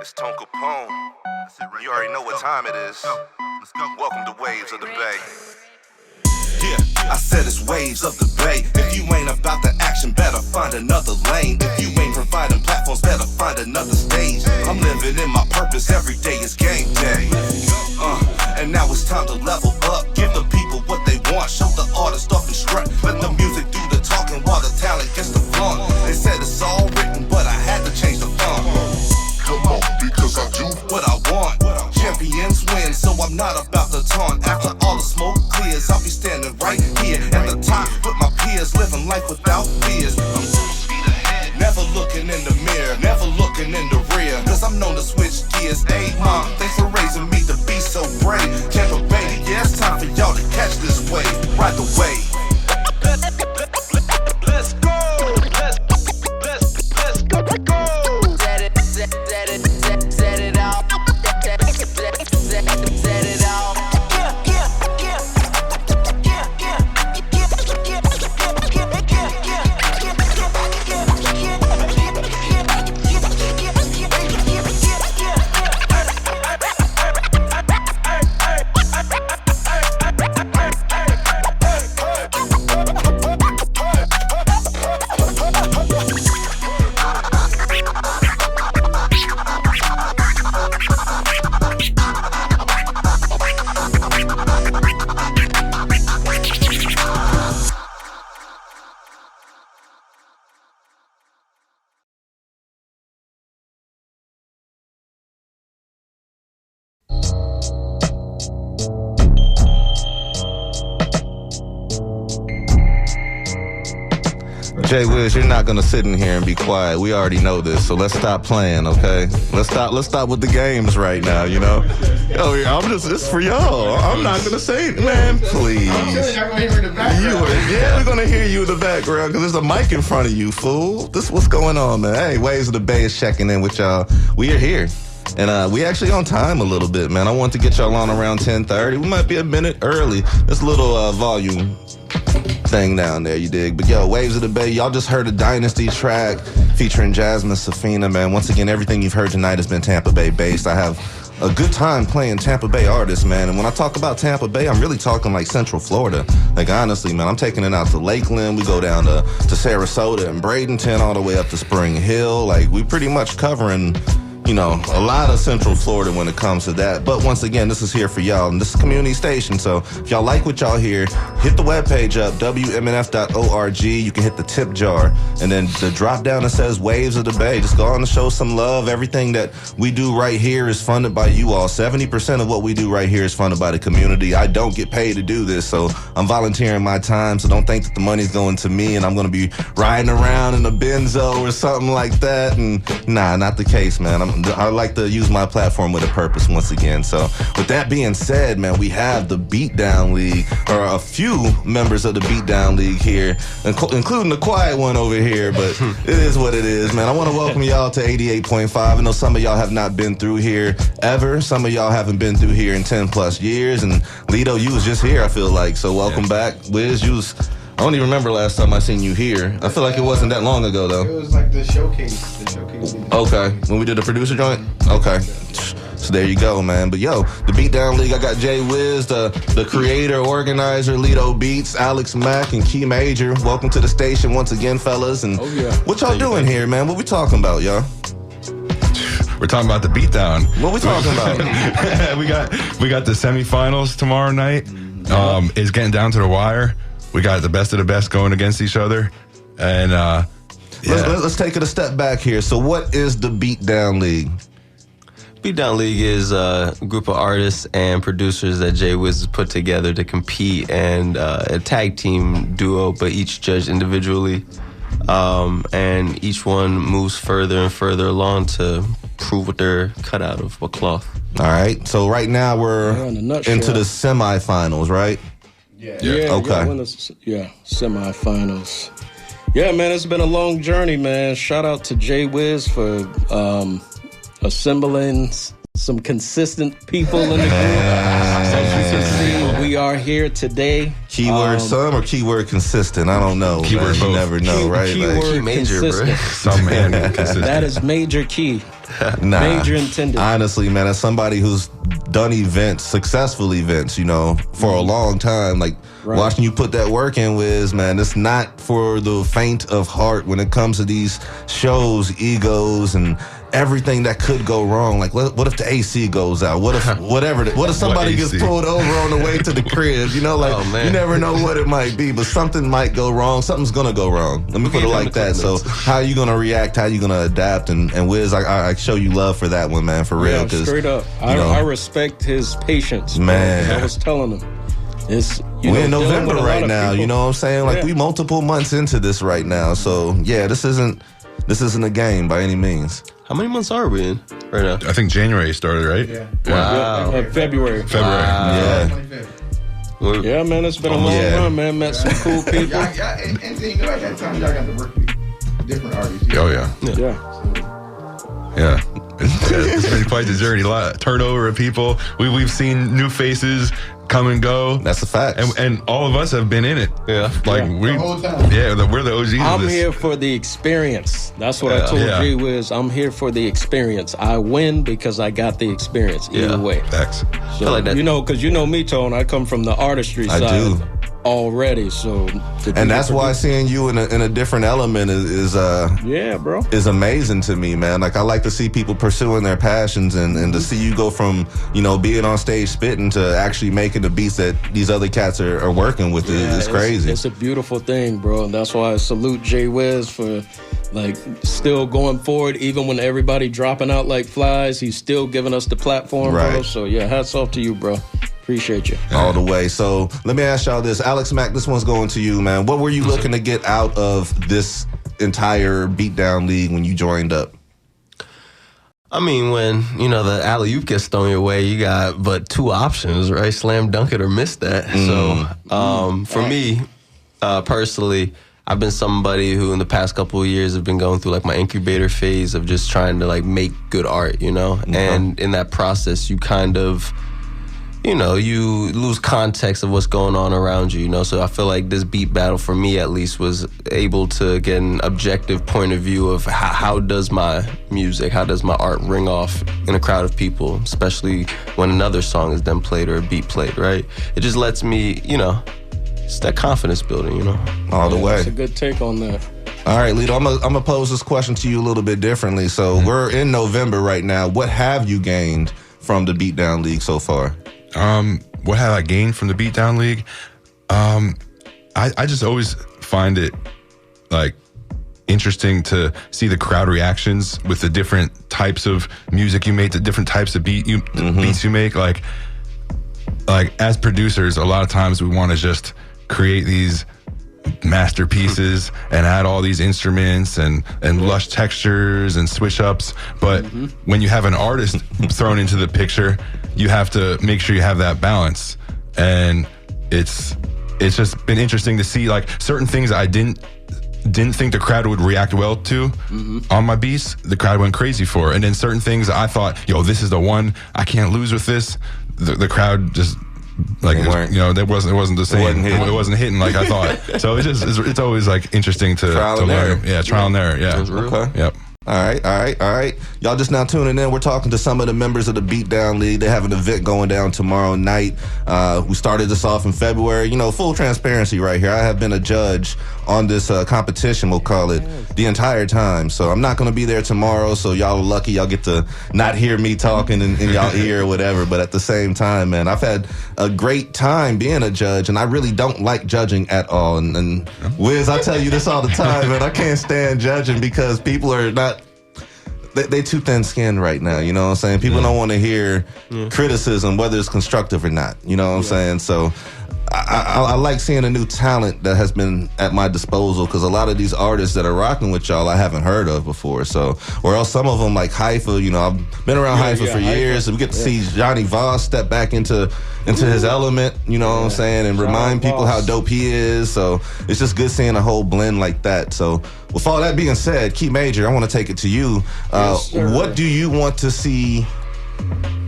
It's Tone Capone. You already know what time it is. Let's go. Welcome to Waves of the Bay. Yeah, I said it's Waves of the Bay. If you ain't about the action, better find another lane. If you ain't providing platforms, better find another stage. I'm living in my purpose, every day is game day. And now it's time to level up. Give the people what they want, show the artist off and strut. Let the music do the talking while the talent gets the flaunt. They said it's all written, but I had to change the font. Come on, because I do what I want. Champions win, so I'm not about to taunt. After all the smoke clears, I'll be standing right here at the top with my peers, living life without fears. I'm full speed ahead, never looking in the mirror, never looking in the rear, cause I'm known to switch gears. Hey mom, thanks for raising me to be so brave. Tampa Bay, yeah, it's time for y'all to catch this wave. Ride the wave. Let's go. Let's go. Set it out. Set it out. Jay Wiz, you're not gonna sit in here and be quiet. We already know this, so let's stop playing, okay? Let's stop with the games right now, you know? Yo, it's for y'all. I'm not gonna say it, man, please. Y'all gonna hear me in the background. Yeah, we're gonna hear you in the background, because there's a mic in front of you, fool. What's going on, man? Hey, Waves of the Bay is checking in with y'all. We are here. And we actually on time a little bit, man. I want to get y'all on around 10:30. We might be a minute early. This little volume thing down there, you dig? But yo, Waves of the Bay, y'all just heard a Dynasty track featuring Jasmine Safina, man. Once again, everything you've heard tonight has been Tampa Bay based. I have a good time playing Tampa Bay artists, man. And when I talk about Tampa Bay, I'm really talking like Central Florida. Like, honestly, man, I'm taking it out to Lakeland. We go down to Sarasota and Bradenton, all the way up to Spring Hill. Like, we pretty much covering, you know, a lot of Central Florida when it comes to that. But once again, this is here for y'all, and this is a community station. So if y'all like what y'all hear, hit the webpage up, WMNF.org. You can hit the tip jar, and then the drop down that says Waves of the Bay. Just go on to show some love. Everything that we do right here is funded by you all. 70% of what we do right here is funded by the community. I don't get paid to do this, so I'm volunteering my time. So don't think that the money's going to me and I'm going to be riding around in a Benzo or something like that. And nah, not the case, man. I like to use my platform with a purpose once again. So with that being said, man, we have the Beatdown League, or a few members of the Beatdown League here, including the quiet one over here, but it is what it is, man. I want to welcome y'all to 88.5. I know some of y'all have not been through here ever. Some of y'all haven't been through here in 10 plus years. And Lido, you was just here, I feel like. So welcome back. Wiz, I don't even remember last time I seen you here. I feel like it wasn't that long ago, though. It was like the showcase. Okay, when we did the producer joint? Okay. So there you go, man. But yo, the Beatdown League, I got Jay Wiz, the creator, organizer, Lido Beats, Alex Mack, and Key Major. Welcome to the station once again, fellas. And what y'all doing here, man? What we talking about, y'all? We're talking about the Beatdown. What we talking about? we got the semifinals tomorrow night. It's getting down to the wire. We got the best of the best going against each other. And let's take it a step back here. So what is the Beatdown League? Beatdown League is a group of artists and producers that Jay Wiz has put together to compete, and a tag team duo, but each judged individually. And each one moves further and further along to prove what they're cut out of, what cloth. All right. So right now we're into the semifinals, right? Yeah. Okay. Semifinals. Yeah, man, it's been a long journey, man. Shout out to Jay Wiz for assembling some consistent people in the group. As you can see, we are here today. Keyword some or keyword consistent? I don't know. Keyword man. You both. never know, right? Keyword Key major, bro. consistent. Some man consistent. That is major key. Nah. Major intended. Honestly, man, as somebody who's done events, successful events, you know, for a long time, like Right. watching you put that work in, Wiz, man, it's not for the faint of heart when it comes to these shows, egos, and everything that could go wrong. Like, what if the AC goes out? What if whatever? What if somebody gets AC? pulled over on the way to the crib? You know, like Oh, man. you never know what it might be, but something might go wrong. Something's gonna go wrong. Let me put it like that. So, how are you gonna react? How are you gonna adapt? And Wiz, I show you love for that one, man, for real. Yeah, 'cause, straight up. you know, I respect his patience. Man. I was telling him. It's, you we're know, in dealing November with a lot right of now. people. You know what I'm saying? Like Yeah. we multiple months into this right now. So yeah, this isn't a game by any means. How many months are we in right now? I think January started, right? Yeah. Wow. February. February. Yeah. 25th. We're- Yeah, man, it's been a long Yeah. run, man. Met some cool people. And you know, at that time, y'all got to work with different artists. Oh yeah. Yeah. Yeah. It's been quite the journey. A lot of turnover of people. We've seen new faces come and go. That's a fact. And all of us have been in it. Yeah. Like Yeah. we The whole time. yeah, we're the OGs of I'm this. here for the experience. That's what I Yeah. told Yeah. G Wiz. I'm here for the experience. I win because I got the experience either Yeah. way. Facts. So, feel like that- you know, because you know me, Tone, I come from the artistry I side do. already. So, to be And the that's why producer- seeing you in a different element yeah, bro. is amazing to me, man. Like I like to see people pursuing their passions and to see you go from, you know, being on stage spitting to actually making the beats that these other cats are working with. Yeah, It's crazy. It's a beautiful thing, bro. And that's why I salute Jay Wiz for like still going forward, even when everybody dropping out like flies. He's still giving us the platform, bro. Right. So yeah, hats off to you, bro. Appreciate you. All the way. So let me ask y'all this. Alex Mack, this one's going to you, man. What were you looking to get out of this entire Beatdown League when you joined up? I mean, when, you know, the alley-oop gets thrown your way, you got but two options, right? Slam dunk it or miss that. So for me, personally, I've been somebody who in the past couple of years have been going through like my incubator phase of just trying to like make good art, you know? And in that process, you kind of, you know, you lose context of what's going on around you, you know? So I feel like this beat battle, for me at least, was able to get an objective point of view of how does my music, how does my art ring off in a crowd of people, especially when another song is then played or a beat played, right? It just lets me, you know, it's that confidence building, you know? All the way. That's a good take on that. All right, Lito, I'm gonna pose this question to you a little bit differently. So we're in November right now. What have you gained from the Beatdown League so far? What have I gained from the Beatdown League? I just always find it like interesting to see the crowd reactions with the different types of music you make, the different types of beats you make. Like as producers, a lot of times we want to just create these masterpieces and add all these instruments and lush textures and switch ups. But when you have an artist thrown into the picture, you have to make sure you have that balance. And it's just been interesting to see like certain things I didn't think the crowd would react well to on my beats, the crowd went crazy for. And then certain things I thought, yo, this is the one, I can't lose with this. The crowd just like, They weren't. you know, it wasn't the same. hitting. It wasn't hitting like I thought. So it's always like interesting to Trial and learn. error. Yeah, trial and error. Yeah. Okay. Yep. All right. Y'all just now tuning in. We're talking to some of the members of the Beatdown League. They have an event going down tomorrow night. We started this off in February. You know, full transparency right here. I have been a judge on this competition, we'll call it, the entire time. So I'm not going to be there tomorrow. So y'all are lucky. Y'all get to not hear me talking in y'all ear or whatever. But at the same time, man, I've had a great time being a judge, and I really don't like judging at all. And Wiz, I tell you this all the time, man. I can't stand judging because people are not. They too thin-skinned right now, you know what I'm saying? People don't want to hear criticism, whether it's constructive or not, you know what I'm saying? So I like seeing a new talent that has been at my disposal, because a lot of these artists that are rocking with y'all I haven't heard of before. So, or else some of them like Haifa, you know, I've been around Haifa for years, so we get to see Johnny Voss step back into his element, you know what I'm saying, and remind people how dope he is. So it's just good seeing a whole blend like that. So with all that being said, Key Major, I want to take it to you. What do you want to see?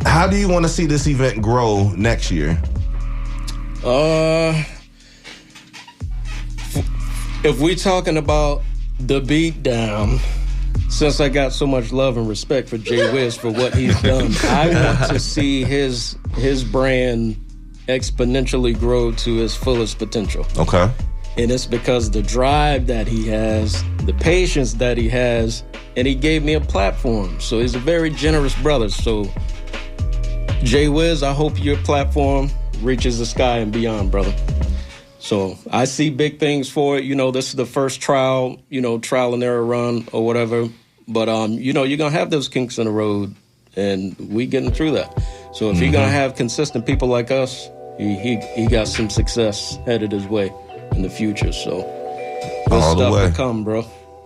How do you want to see this event grow next year? If we're talking about the Beatdown, since I got so much love and respect for Jay Wiz for what he's done, I want to see his brand exponentially grow to its fullest potential. Okay. And it's because the drive that he has, the patience that he has, and he gave me a platform. So he's a very generous brother. So Jay Wiz, I hope your platform reaches the sky and beyond, brother. So I see big things for it. You know, this is the first trial and error run or whatever. But, you're going to have those kinks in the road, and we getting through that. So if you're going to have consistent people like us, he got some success headed his way in the future. So good stuff to come, bro.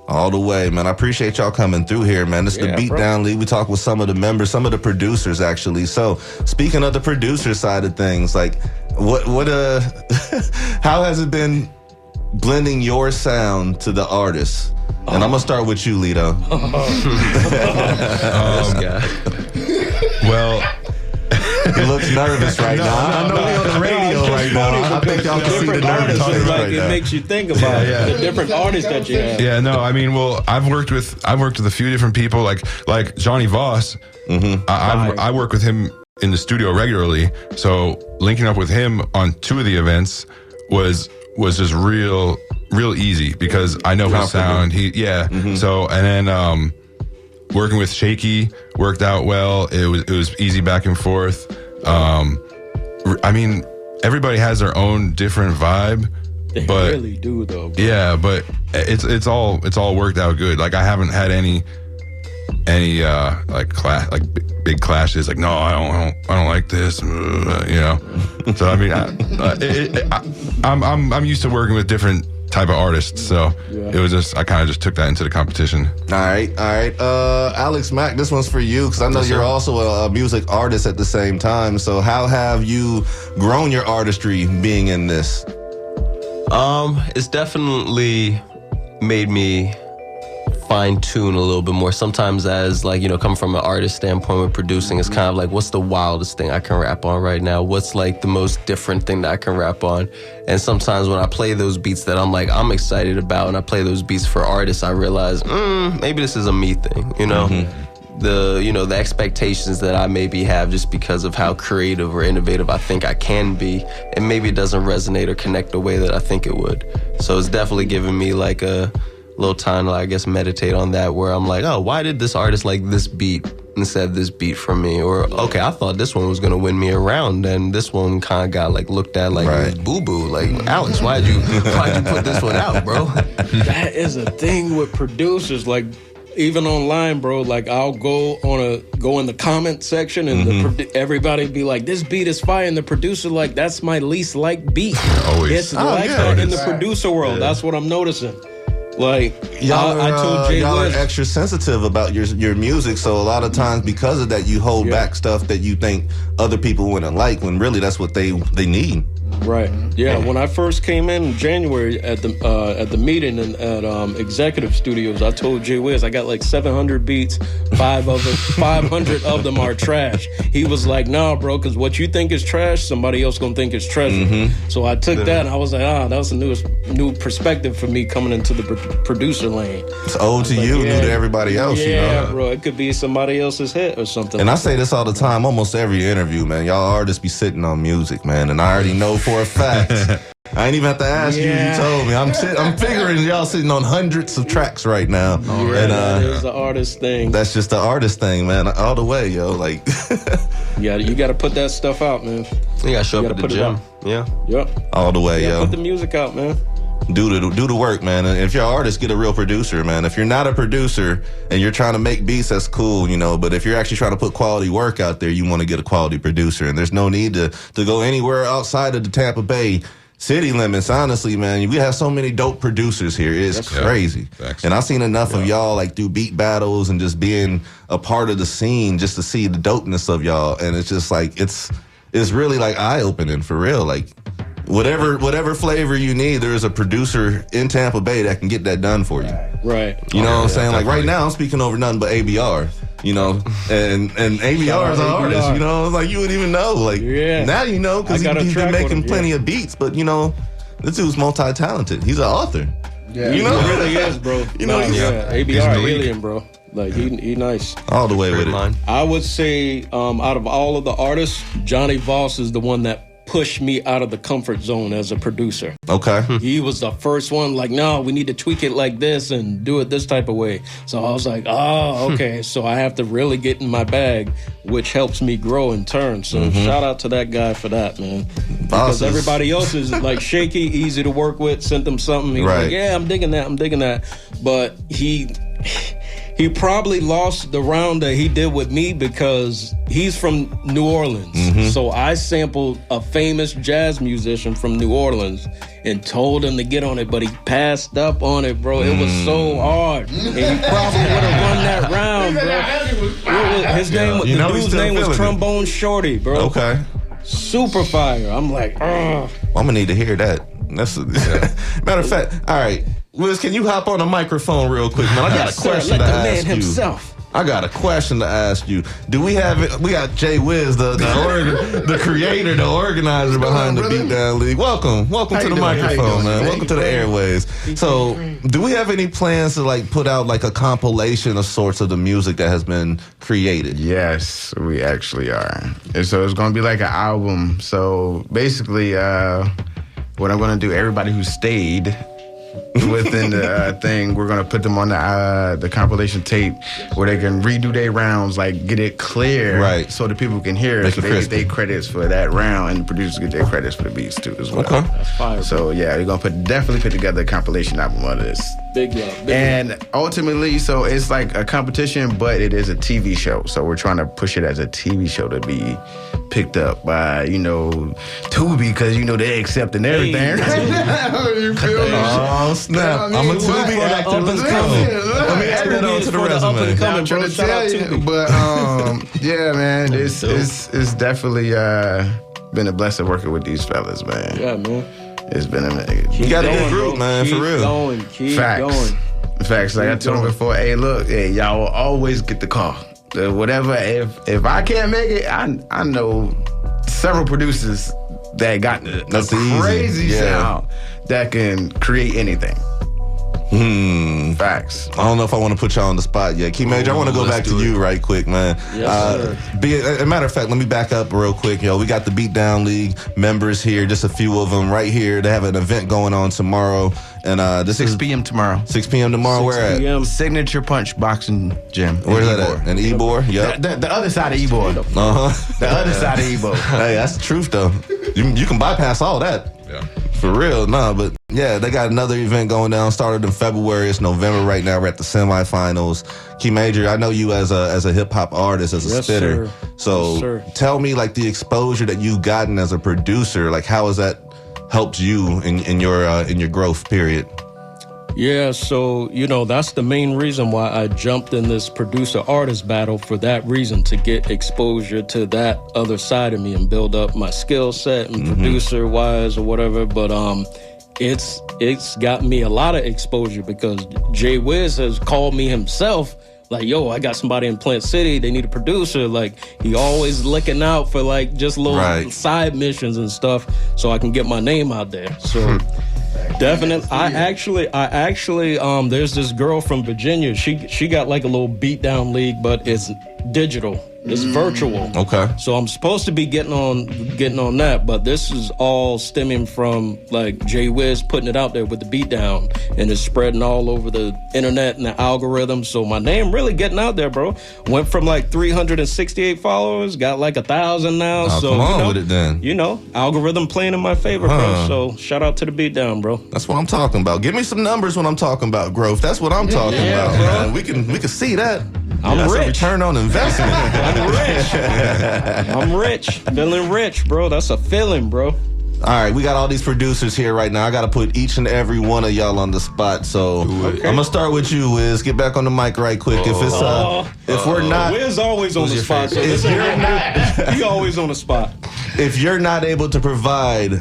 All the way, man. I appreciate y'all coming through here, man. This is the Beatdown League. We talk with some of the members, some of the producers, actually. So, speaking of the producer side of things, like, how has it been blending your sound to the artist? And I'm gonna start with you, Lito. This guy. Well, he looks nervous right now. I know we're on the radio right now. I think y'all can see the nervousness right now. It makes you think about the different artists that you have. Yeah, no, I mean, well, I've worked with a few different people, like Johnny Voss. Mm-hmm. I work with him in the studio regularly, so linking up with him on 2 of the events was just real easy because I know his sound. So and then working with Shaky worked out well. It was easy back and forth. I mean, everybody has their own different vibe. They but really do, though, bro. Yeah, but it's all worked out good. Like, I haven't had any big clashes. Like, no, I don't like this. You know. So I mean, I'm used to working with different type of artists. So it was just, I kind of just took that into the competition. All right. Alex Mack, this one's for you because I know you're also a music artist at the same time. So how have you grown your artistry being in this? It's definitely made me fine-tune a little bit more. Sometimes as, like, you know, coming from an artist standpoint with producing, it's kind of like, what's the wildest thing I can rap on right now? What's, like, the most different thing that I can rap on? And sometimes when I play those beats that I'm excited about, and I play those beats for artists, I realize, maybe this is a me thing, you know? The expectations that I maybe have just because of how creative or innovative I think I can be, and maybe it doesn't resonate or connect the way that I think it would. So it's definitely given me, like, a little time to, I guess, meditate on that, where I'm like, oh, why did this artist like this beat instead of this beat from me? Or, okay, I thought this one was gonna win me around, and this one kind of got, like, looked at like it was boo-boo. Like, Alex, why'd you put this one out, bro? That is a thing with producers, like, even online, bro. Like, I'll go in the comment section, and everybody be like, this beat is fire, and the producer like, that's my least liked beat. Always. It's that in the producer world. That's what I'm noticing. Like, I told Jay y'all Wiz, are extra sensitive about your music, so a lot of times because of that, you hold back stuff that you think other people wouldn't like, when really that's what they need. Right. Yeah. When I first came in January at the meeting at Executive Studios, I told Jay Wiz I got like 700 beats. 500 of them are trash. He was like, "Nah, bro, because what you think is trash, somebody else gonna think is treasure." So I took that and I was like, that was a new perspective for me coming into the producer lane. It's old to you, new to everybody else. Yeah, you know? bro, it could be somebody else's hit or something. And I say this all the time, almost every interview, man. Y'all artists be sitting on music, man, and I already know for a fact. I ain't even have to ask you. You told me. I'm figuring y'all sitting on hundreds of tracks right now. And that is the artist thing. That's just the artist thing, man. All the way, yo. Like, you got to put that stuff out, man. You got to show up at the gym. Yeah. Yep. All the way, yo. Put the music out, man. Do the work, man. And if you're an artist, get a real producer, man. If you're not a producer and you're trying to make beats, that's cool, you know. But if you're actually trying to put quality work out there, you want to get a quality producer. And there's no need to go anywhere outside of the Tampa Bay city limits. Honestly, man, we have so many dope producers here. It's crazy. And I've seen enough of y'all, like, do beat battles and just being a part of the scene just to see the dopeness of y'all. And it's just like, it's really, like, eye-opening for real. Like, whatever flavor you need, there is a producer in Tampa Bay that can get that done for you. Right. You know what I'm saying? Like, right now, I'm speaking over nothing but ABR. You know, and ABR is an artist. You know, like you wouldn't even know. Like now you know because he's been making plenty of beats. But you know, this dude's multi-talented. He's an author. Yeah, you know, he really is, bro. You know, ABR alien, bro. Like he nice all the way with it. I would say, out of all of the artists, Johnny Voss is the one that pushed me out of the comfort zone as a producer. Okay. He was the first one, like, no, we need to tweak it like this and do it this type of way. So I was like, oh, okay. So I have to really get in my bag, which helps me grow in turn. So shout out to that guy for that, man. Because everybody else is like shaky, easy to work with, sent them something. He's like, yeah, I'm digging that. But he probably lost the round that he did with me because he's from New Orleans. So I sampled a famous jazz musician from New Orleans and told him to get on it, but he passed up on it, bro. It was so hard. And he probably would have won that round, bro. His name, the dude's name was Trombone Shorty, bro. Okay. Super fire. I'm like, I'm gonna need to hear that. That's matter of fact. All right, Wiz, can you hop on the microphone real quick, man? I got a question to ask you. Himself. I got a question to ask you. Do we have it? We got Jay Wiz, the creator, the organizer behind the Beatdown League. Welcome to the microphone, man. Welcome to the airways. So, do we have any plans to like put out like a compilation of sorts of the music that has been created? Yes, we actually are. And so it's gonna be like an album. So basically, what I'm gonna do, everybody who stayed within the thing, we're gonna put them on the compilation tape where they can redo their rounds, like get it clear, right? So the people can hear it, so they get their credits for that round, and the producers get their credits for the beats too as well. Okay, that's fire. So yeah, we're gonna definitely put together a compilation album of this. Big love. And ultimately, so it's like a competition, but it is a TV show. So we're trying to push it as a TV show to be picked up by, Tubi, because, they accepting everything. You feel me? Oh, snap. I'm a Tubi actor. Let's go. Let me add that on to the resume. I'm trying to tell you. But, yeah, man, it's definitely been a blessing working with these fellas, man. Yeah, man. It's been amazing. You got a good group, man, for real. Keep going. Facts. Like I told him before, hey, look, y'all will always get the call. Whatever. If I can't make it, I know several producers that got That's a crazy sound that can create anything. Facts. I don't know if I want to put y'all on the spot yet. Key Major, I want to go back to you right quick, man. Yes, a matter of fact, let me back up real quick. We got the Beatdown League members here, just a few of them right here. They have an event going on tomorrow. And this 6 p.m. tomorrow. 6 p.m. tomorrow. Where at? Signature Punch Boxing Gym. Where's that at? In Ybor? Yep. The other side of Ybor. The other side of Ybor. Hey, that's the truth, though. You can bypass all that. Yeah. For real, but yeah, they got another event going down. Started in February. It's November right now. We're at the semifinals. Key Major, I know you as a hip hop artist, as a spitter. Sir. So tell me, like, the exposure that you've gotten as a producer. Like, how has that helped you in your growth period? Yeah, so, that's the main reason why I jumped in this producer-artist battle, for that reason, to get exposure to that other side of me and build up my skill set and producer-wise or whatever. But it's got me a lot of exposure because Jay Wiz has called me himself, like, yo, I got somebody in Plant City, they need a producer. Like, he always looking out for, like, just little side missions and stuff so I can get my name out there. So... Definitely. I actually, there's this girl from Virginia. She got like a little Beatdown League, but it's digital. It's virtual. Okay. So I'm supposed to be getting on that, but this is all stemming from like Jay Wiz putting it out there with the Beatdown, and it's spreading all over the internet and the algorithm. So my name really getting out there, bro. Went from like 368 followers, got like 1,000 now. Oh, so come on with it then. Algorithm playing in my favor, bro. So shout out to the Beatdown, bro. That's what I'm talking about. Give me some numbers when I'm talking about growth. That's what I'm talking about, bro. man. We can see that. That's rich. a return on investment. I'm rich. Feeling rich, bro. That's a feeling, bro. All right, we got all these producers here right now. I got to put each and every one of y'all on the spot. So I'm gonna start with you, Wiz. Get back on the mic right quick. If we're not, Wiz always on the spot. So this ain't he always on the spot. If you're not able to provide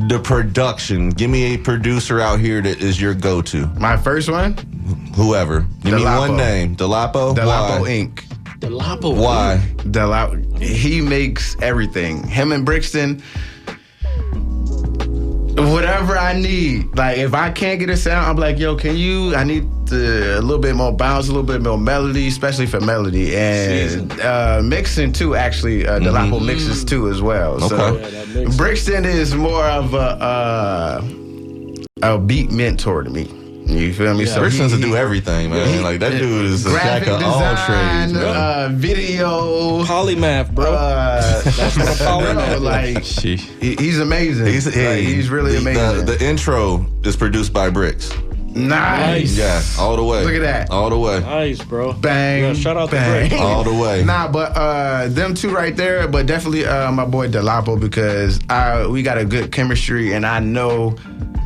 the production, give me a producer out here that is your go-to. My first one? Whoever. Give me one name. Delapo? Delapo Inc. Delapo. Why? He makes everything. Him and Brixton, whatever I need. Like, if I can't get a sound, I'm like, yo, I need a little bit more bounce, a little bit more melody, especially for melody. And mixing, too, actually. Delapo mixes, too, as well. Okay. So, Brixton is more of a beat mentor to me. You feel me? Yeah. So Brixton's to do everything, man. Like, that dude is a jack of all trades, man. Video. Polymath, bro. That's what a polymath like, he's amazing. He's really amazing. The intro is produced by Bricks. Nice. Yeah, all the way. Look at that. All the way. Nice, bro. Bang. Yeah, shout out bang. to Bricks. All the way. Nah, but them two right there, but definitely my boy Delapo, because we got a good chemistry and I know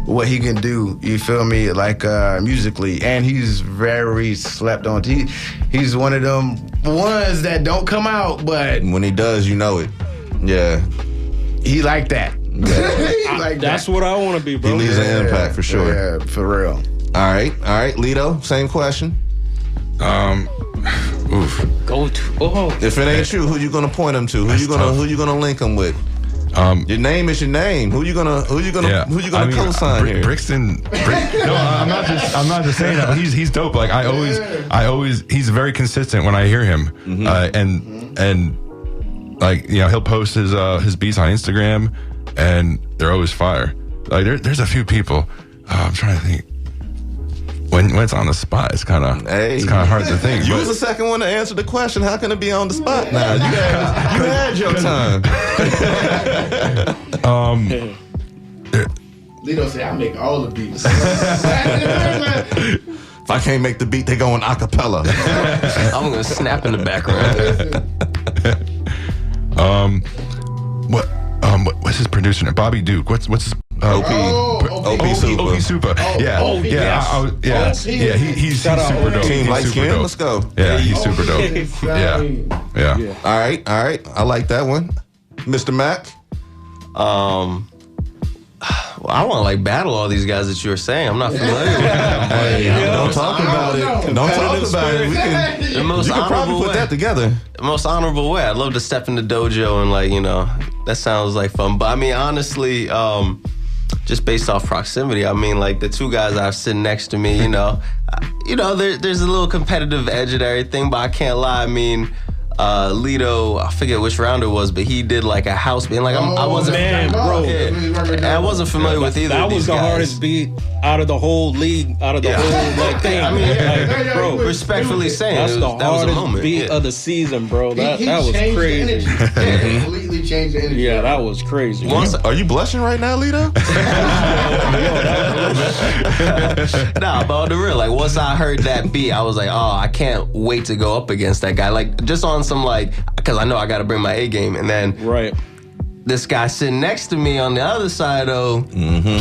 what he can do, you feel me, like musically, and he's very slept on. He's one of them ones that don't come out, but when he does, you know it. Yeah. He like that. Yeah. That's what I want to be, bro. He leaves an impact for sure. Yeah, for real. All right, Lito, same question. Go to. If it ain't you, who you gonna point him to? Who you gonna link him with? Your name is your name. Who you gonna co-sign here? Brixton. No, I'm not just saying that. He's dope. Like I always, he's very consistent when I hear him. And like, you know, he'll post his beats on Instagram, and they're always fire. Like there's a few people. I'm trying to think. When it's on the spot, it's kind of hard to think. You was the second one to answer the question. How can it be on the spot now? You had your time. Lito said, I make all the beats. If I can't make the beat, they go in acapella. I'm gonna snap in the background. What's his producer name? Bobby Duke. What's his OP Super. OP Super. He's super dope. Team Light Skin, let's go. Yeah, he's super dope. Yeah. All right. I like that one. Mr. Mac? Well, I want to like battle all these guys that you were saying. I'm not familiar with them. Don't talk about it. Don't talk about it. The most You can probably honorable put way. that together. The most honorable way. I'd love to step in the dojo and like, you know, that sounds like fun. But I mean, honestly, just based off proximity, I mean, like the two guys I have sitting next to me, there's a little competitive edge and everything, but I can't lie. I mean, Lito, I forget which round it was, but he did like a house beat. Like I wasn't, I wasn't familiar with either. That of was these the guys. hardest beat out of the whole league, out of the whole like thing. I mean, like, bro, respectfully saying, that's the that was a hardest moment. beat of the season, bro. That was changed crazy. The energy. Completely changed the energy. Yeah, that was crazy. Are you blushing right now, Lito? Nah, but on the real, like once I heard that beat, I was like, oh, I can't wait to go up against that guy. Like just on some like, because I know I got to bring my A game, and then this guy sitting next to me on the other side,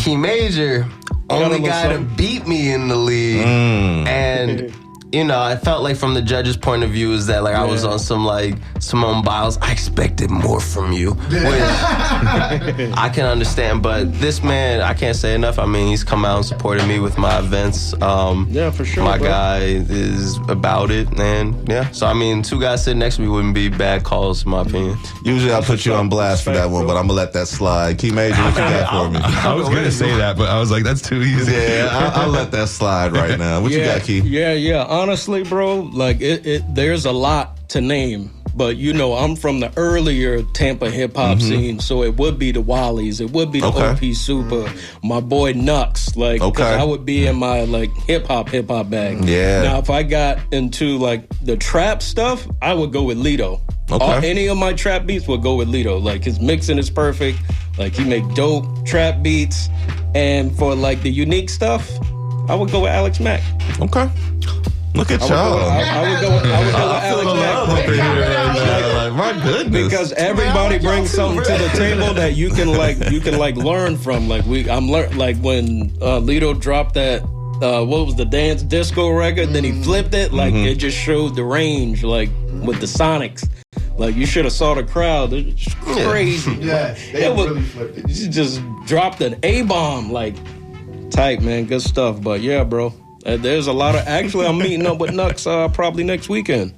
Key Major, only guy to beat me in the league, and. You know, I felt like from the judge's point of view is that like I was on some like Simone Biles. I expected more from you, which I can understand. But this man, I can't say enough. I mean, he's come out and supported me with my events. Yeah, for sure. My guy is about it, and yeah. So I mean, two guys sitting next to me wouldn't be bad calls, in my opinion. Usually I put you on blast for that one, but I'm gonna let that slide. Key Major, what you got for me? I was gonna say that, but I was like, that's too easy. Yeah, I'll let that slide right now. What you got, Key? Yeah. Honestly, bro, like there's a lot to name, but you know, I'm from the earlier Tampa hip hop scene, so it would be the Wallies, it would be the OP Super, my boy Nux, like, 'cause I would be in my like hip hop bag. Yeah. Now, if I got into like the trap stuff, I would go with Lito. Any of my trap beats would go with Lito. Like his mixing is perfect. Like he make dope trap beats, and for like the unique stuff, I would go with Alex Mack. Okay. Look at y'all. I would go with Alex Mack. Like, my goodness. Because everybody brings something to the table that you can learn from. Like like when Lito dropped that what was the dance disco record, then he flipped it, like it just showed the range, like with the Sonics. Like you should have saw the crowd. It's just crazy. Yeah, really flipped it. You just dropped an A-bomb, like tight, man. Good stuff. But yeah, bro. There's a lot of. Actually, I'm meeting up with Nux probably next weekend.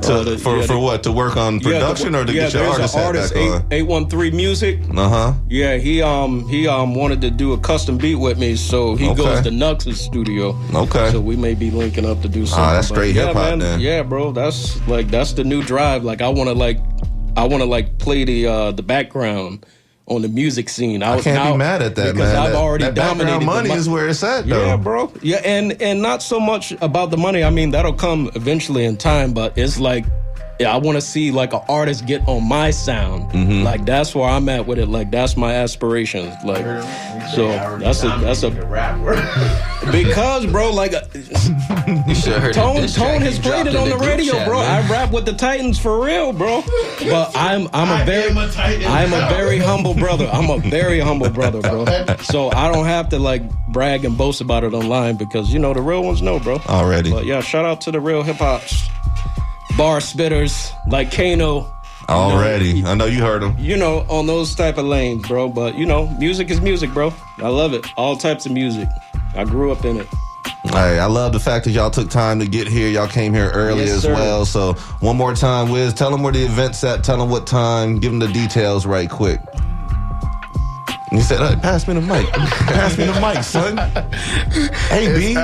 For what? To work on production or to get your artist hat back on? 813 Music. Uh-huh. Yeah, he wanted to do a custom beat with me, so he goes to Nux's studio. Okay. So we may be linking up to do something. That's straight hip hop then. Yeah, bro. That's the new drive. Like I wanna play the background on the music scene. I can't be mad at that, because man. I've already that dominated. Money is where it's at, though. Yeah, bro. Yeah, and not so much about the money. I mean, that'll come eventually in time, but it's like, yeah, I want to see like an artist get on my sound. Mm-hmm. Like that's where I'm at with it. Like that's my aspirations. Like, so that's a rapper. because, bro, like You should have heard Tone this track has he played dropped it in on the group radio, chat, bro. man. I rap with the Titans for real, bro. But I'm a very humble brother. I'm a very humble brother, bro. So I don't have to like brag and boast about it online because the real ones know, bro. Already. But yeah, shout out to the real hip hop bar spitters like Kano. Already. I know you heard him. On those type of lanes, bro. But music is music, bro. I love it. All types of music. I grew up in it. Hey, I love the fact that y'all took time to get here. Y'all came here early Yes, as sir. well. So one more time, Wiz, tell them where the event's at. Tell them what time. Give them the details right quick. And he said, hey, pass me the mic. Pass me the mic, son. Hey, B.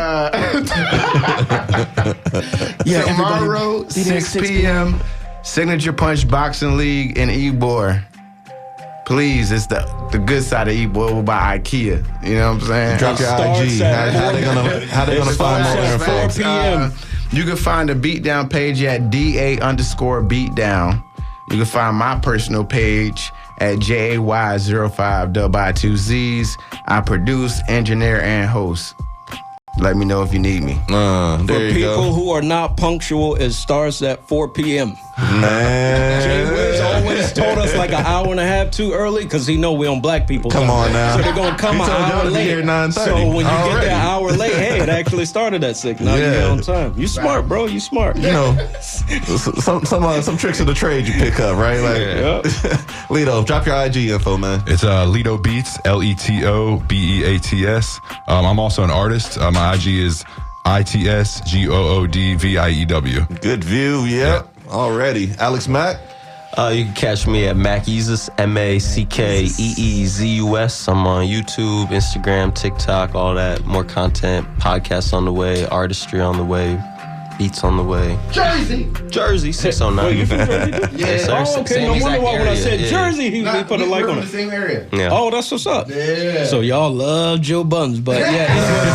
Tomorrow, 6 p.m., Signature Punch Boxing League in Ybor. Please, it's the good side of Ybor over by IKEA. You know what I'm saying? Drop your IG. How they gonna find more info? 4 p.m. You can find the Beatdown page at DA_Beatdown. You can find my personal page at JAY0522Zs. I produce, engineer, and host. Let me know if you need me. There For you people go. who are not punctual, it starts at 4 p.m. Man. Jay Wiz always told us like an hour and a half too early because he know we on black people. Come time. on now. So they're going to come He an told y'all hour to be late. here at 9:30 So when you get already. there an hour late, hey, it actually started at 6. Now you're on time. You smart, bro. You smart. Some tricks of the trade you pick up, right? Like, Lito, drop your IG info, man. It's Lito Beats, LETOBEATS. I'm also an artist. My IG is ITSGOODVIEW. Good view, yep. Already. Alex Mack. You can catch me at Mackeezus, MACKEEZUS. I'm on YouTube, Instagram, TikTok, all that. More content, podcasts on the way, artistry on the way, beats on the way. Jersey, 609. Wait, you from Jersey? Yes, sir. Oh, okay. Same No wonder exact why when I area, said yeah. Jersey, he put a like on it. same area. Yeah. Oh, that's what's up. Yeah. So y'all love Joe Buttons, but yeah, anyways,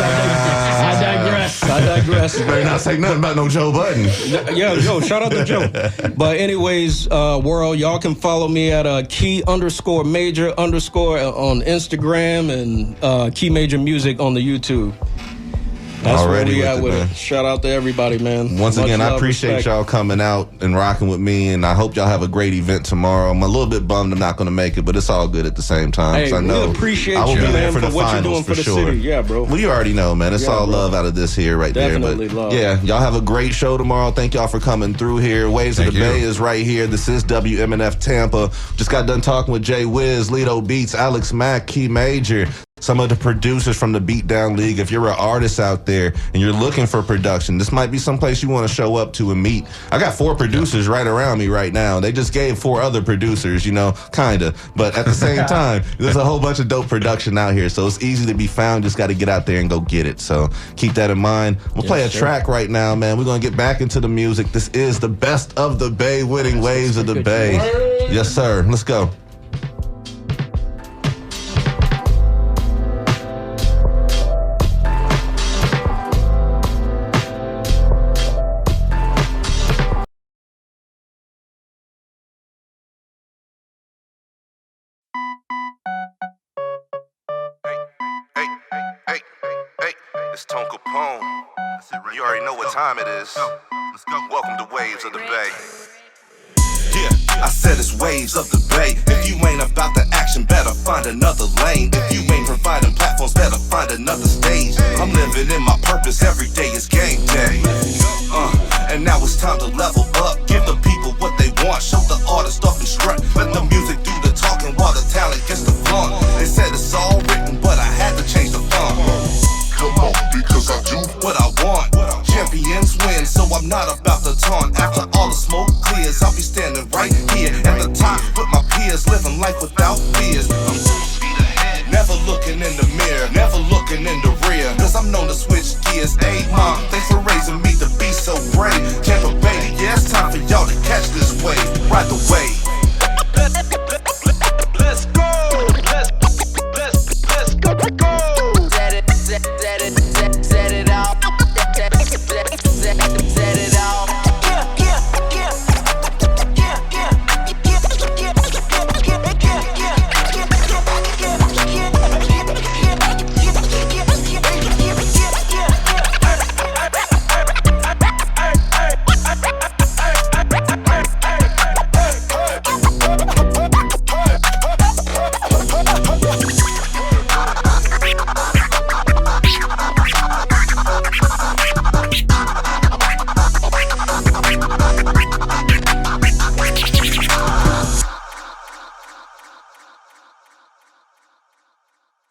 I digress. Better not say nothing about no Joe Budden. Yeah, Joe, shout out to Joe. But anyways, world, y'all can follow me at key_major_ on Instagram and Key Major Music on the YouTube. That's Already where we with at it, with man. it. Shout out to everybody, man. Once Much again, I love, appreciate respect. y'all coming out and rocking with me, and I hope y'all have a great event tomorrow. I'm a little bit bummed I'm not going to make it, but it's all good at the same time. Hey, 'cause I know we appreciate I will you, be there man, for the for what you're finals doing for the sure. city. Yeah, bro. Well, you already know, man. It's Yeah, all bro. love out of this here right Definitely there. But love. yeah, y'all have a great show tomorrow. Thank y'all for coming through here. Waves Thank of the you. Bay is right here. This is WMNF Tampa. Just got done talking with Jay Wiz, Lito Beats, Alex Mack, Key Major. Some of the producers from the Beatdown League. If you're an artist out there and you're looking for production, this might be someplace you want to show up to and meet. I got 4 producers right around me right now. They just gave 4 other producers, kind of. But at the same time, there's a whole bunch of dope production out here. So it's easy to be found. Just got to get out there and go get it. So keep that in mind. We'll play a track right now, man. We're going to get back into the music. This is the best of the Bay, winning Waves of the Bay. Yes, sir. Let's go. Hey, it's Tone Capone. You already know what time it is. Let's go. Welcome to Waves of the Bay. Yeah, I said it's Waves of the Bay. If you ain't about the action, better find another lane. If you ain't providing platforms, better find another stage. I'm living in my purpose, every day is game day. And now it's time to level up. Give the people what they want, show the artist off and strut. Let the music do the talking while the talent gets the fun. They said it's all written, but I had to change the font. Come on, because I do what I want. Jim champions win, so I'm not about to taunt. After all the smoke clears, I'll be standing right here at the top with my peers, living life without fears. I'm full speed ahead, never looking in the mirror, never looking in the rear, cause I'm known to switch gears. Hey mom, thanks for raising me to be so brave. Tampa Bay, yeah, it's time for y'all to catch this wave. Ride the wave. Let's go. Let's go. Set it out. Set it.